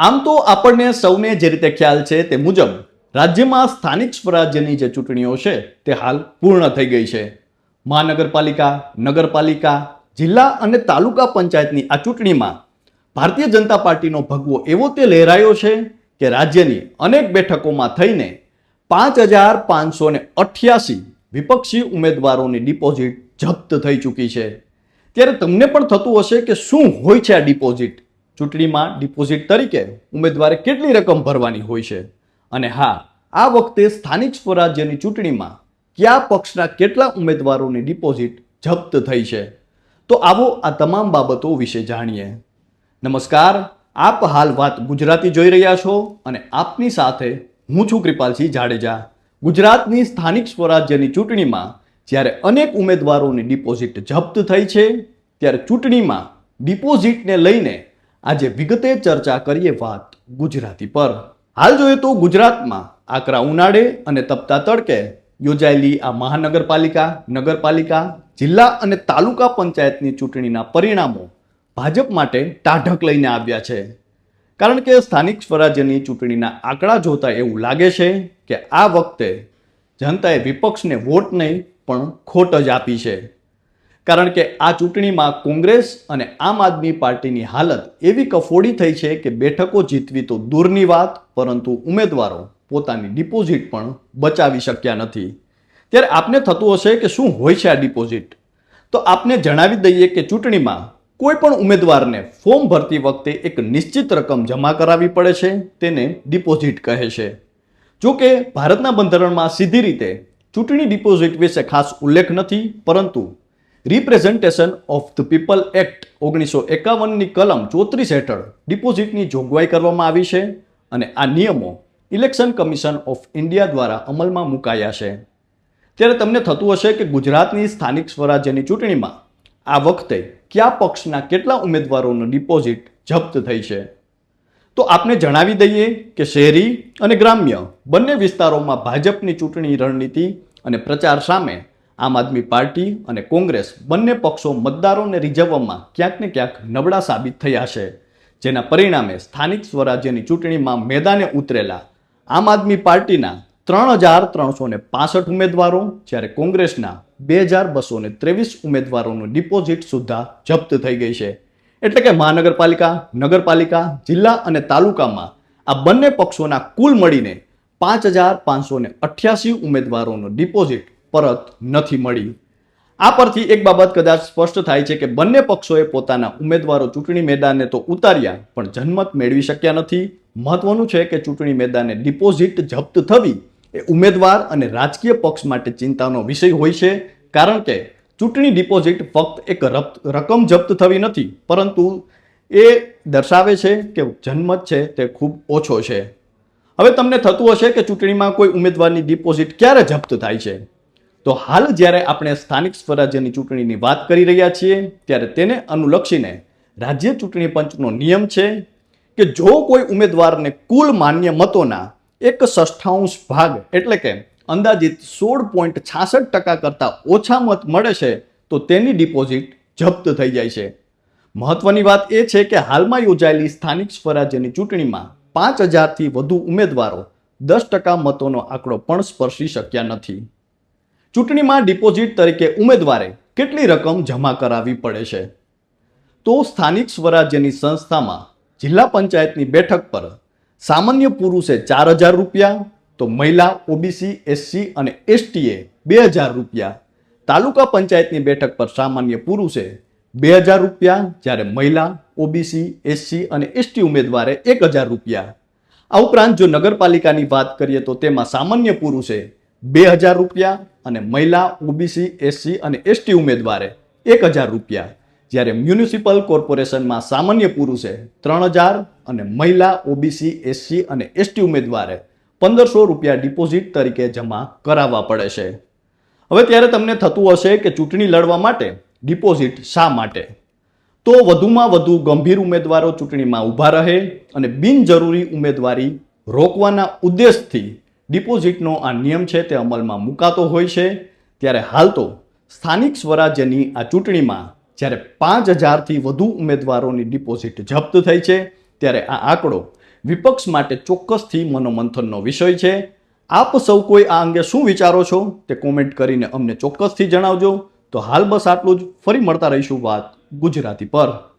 આમ તો આપણને સૌને જે રીતે ખ્યાલ છે તે મુજબ રાજ્યમાં સ્થાનિક સ્વરાજ્યની જે ચૂંટણીઓ છે તે હાલ પૂર્ણ થઈ ગઈ છે. મહાનગરપાલિકા, નગરપાલિકા, જિલ્લા અને તાલુકા પંચાયતની આ ચૂંટણીમાં ભારતીય જનતા પાર્ટીનો ભગવો એવો તે લહેરાયો છે કે રાજ્યની અનેક બેઠકોમાં થઈને 5,588 વિપક્ષી ઉમેદવારોની ડિપોઝિટ જપ્ત થઈ ચૂકી છે. ત્યારે તમને પણ થતું હશે કે શું હોય છે આ ડિપોઝિટ? ચૂંટણીમાં ડિપોઝિટ તરીકે ઉમેદવારે કેટલી રકમ ભરવાની હોય છે? અને હા, આ વખતે સ્થાનિક સ્વરાજ્યની ચૂંટણીમાં કયા પક્ષના કેટલા ઉમેદવારોની ડિપોઝિટ જપ્ત થઈ છે? તો આવો આ તમામ બાબતો વિશે જાણીએ. નમસ્કાર, આપ હાલ વાત ગુજરાતી જોઈ રહ્યા છો અને આપની સાથે હું છું કૃપાલસિંહ જાડેજા. ગુજરાતની સ્થાનિક સ્વરાજ્યની ચૂંટણીમાં જ્યારે અનેક ઉમેદવારોની ડિપોઝિટ જપ્ત થઈ છે, ત્યારે ચૂંટણીમાં ડિપોઝિટને લઈને આજે વિગતે ચર્ચા કરીએ વાત ગુજરાતી પર. હાલ જોઈએ તો ગુજરાતમાં આકરા ઉનાળે અને તપતા તડકે યોજાયેલી આ મહાનગરપાલિકા, નગરપાલિકા, જિલ્લા અને તાલુકા પંચાયતની ચૂંટણીના પરિણામો ભાજપ માટે ટાઢક લઈને આવ્યા છે. કારણ કે સ્થાનિક સ્વરાજ્યની ચૂંટણીના આંકડા જોતા એવું લાગે છે કે આ વખતે જનતાએ વિપક્ષને વોટ નહીં પણ ખોટ જ આપી છે. કારણ કે આ ચૂંટણીમાં કોંગ્રેસ અને આમ આદમી પાર્ટીની હાલત એવી કફોડી થઈ છે કે બેઠકો જીતવી તો દૂરની વાત, પરંતુ ઉમેદવારો પોતાની ડિપોઝિટ પણ બચાવી શક્યા નથી. ત્યારે આપને થતું હશે કે શું હોય છે આ ડિપોઝિટ? તો આપને જણાવી દઈએ કે ચૂંટણીમાં કોઈ પણ ઉમેદવારને ફોર્મ ભરતી વખતે એક નિશ્ચિત રકમ જમા કરાવવી પડે છે, તેને ડિપોઝિટ કહે છે. જો કે ભારતના બંધારણમાં સીધી રીતે ચૂંટણી ડિપોઝિટ વિશે ખાસ ઉલ્લેખ નથી, પરંતુ representation of the people act 1951ની કલમ 34 હેઠળ ડિપોઝિટની જોગવાઈ કરવામાં આવી છે અને આ નિયમો ઇલેક્શન કમિશન ઓફ ઇન્ડિયા દ્વારા અમલમાં મુકાયા છે. ત્યારે તમને થતું હશે કે ગુજરાતની સ્થાનિક સ્વરાજ્યની ચૂંટણીમાં આ વખતે કયા પક્ષના કેટલા ઉમેદવારોનો ડિપોઝિટ જપ્ત થઈ છે? તો આપને જણાવી દઈએ કે શહેરી અને ગ્રામ્ય બંને વિસ્તારોમાં ભાજપની ચૂંટણી રણનીતિ અને પ્રચાર સામે આમ આદમી પાર્ટી અને કોંગ્રેસ બંને પક્ષો મતદારોને રીઝવવામાં ક્યાંક ને ક્યાંક નબળા સાબિત થયા છે. જેના પરિણામે સ્થાનિક સ્વરાજ્યની ચૂંટણીમાં મેદાને ઉતરેલા આમ આદમી પાર્ટીના 3,365 ઉમેદવારો, જ્યારે કોંગ્રેસના 2,223 ઉમેદવારોનું ડિપોઝિટ સુદ્ધા જપ્ત થઈ ગઈ છે. એટલે કે મહાનગરપાલિકા, નગરપાલિકા, જિલ્લા અને તાલુકામાં આ બંને પક્ષોના કુલ મળીને 5,588 ઉમેદવારોનો ડિપોઝિટ પરત નથી મળી. આ પરથી એક બાબત કદાચ સ્પષ્ટ થાય છે કે બંને પક્ષોએ પોતાના ઉમેદવારો ચૂંટણી મેદાને તો ઉતાર્યા, પણ જનમત મેળવી શક્યા નથી. મહત્વનું છે કે ચૂંટણી મેદાને ડિપોઝિટ જપ્ત થવી એ ઉમેદવાર અને રાજકીય પક્ષ માટે ચિંતાનો વિષય હોય છે. કારણ કે ચૂંટણી ડિપોઝિટ ફક્ત એક રકમ જપ્ત થવી નથી, પરંતુ એ દર્શાવે છે કે જનમત છે તે ખૂબ ઓછો છે. હવે તમને થતું હશે કે ચૂંટણીમાં કોઈ ઉમેદવારની ડિપોઝિટ ક્યારે જપ્ત થાય છે? તો હાલ જ્યારે આપણે સ્થાનિક સ્વરાજ્યની ચૂંટણીની વાત કરી રહ્યા છીએ, ત્યારે તેને અનુલક્ષીને રાજ્ય ચૂંટણી પંચનો નિયમ છે કે જો કોઈ ઉમેદવારને કુલ માન્ય મતોના 1/6 ભાગ એટલે કે અંદાજિત 16.66% કરતાં ઓછા મત મળે છે તો તેની ડિપોઝિટ જપ્ત થઈ જાય છે. મહત્વની વાત એ છે કે હાલમાં યોજાયેલી સ્થાનિક સ્વરાજ્યની ચૂંટણીમાં 5,000થી વધુ ઉમેદવારો 10% મતોનો આંકડો પણ સ્પર્શી શક્યા નથી. ચૂંટણીમાં ડિપોઝિટ તરીકે ઉમેદવારે કેટલી રકમ જમા કરાવવી પડે છે? તો સ્થાનિક સ્વરાજ્યની સંસ્થામાં જિલ્લા પંચાયતની બેઠક પર સામાન્ય પુરુષે 4,000 રૂપિયા, તો મહિલા, ઓબીસી, એસસી અને એસટીએ 2,000 રૂપિયા. તાલુકા પંચાયતની બેઠક પર સામાન્ય પુરુષે 2,000 રૂપિયા, જ્યારે મહિલા, ઓબીસી, એસસી અને એસટી ઉમેદવારે 1,000 રૂપિયા. આ ઉપરાંત જો નગરપાલિકાની વાત કરીએ તો તેમાં સામાન્ય પુરુષે 2,000 રૂપિયા અને મહિલા, ઓબીસી, એસસી અને એસટી ઉમેદવારે 1,000 રૂપિયા, જ્યારે મ્યુનિસિપલ કોર્પોરેશનમાં સામાન્ય પુરુષે 3,000 અને મહિલા, ઓબીસી, એસસી અને એસટી ઉમેદવારે 1,500 રૂપિયા ડિપોઝિટ તરીકે જમા કરાવવા પડે છે. હવે ત્યારે તમને થતું હશે કે ચૂંટણી લડવા માટે ડિપોઝિટ શા માટે? તો વધુમાં વધુ ગંભીર ઉમેદવારો ચૂંટણીમાં ઊભા રહે અને બિનજરૂરી ઉમેદવારી રોકવાના ઉદ્દેશથી ડિપોઝિટનો આ નિયમ છે તે અમલમાં મુકાતો હોય છે. ત્યારે હાલ તો સ્થાનિક સ્વરાજ્યની આ ચૂંટણીમાં જ્યારે 5,000થી વધુ ઉમેદવારોની ડિપોઝિટ જપ્ત થઈ છે, ત્યારે આ આંકડો વિપક્ષ માટે ચોક્કસથી મનોમંથનનો વિષય છે. આપ સૌ કોઈ આ અંગે શું વિચારો છો તે કોમેન્ટ કરીને અમને ચોક્કસથી જણાવજો. તો હાલ બસ આટલું જ. ફરી મળતા રહીશું વાત ગુજરાતી પર.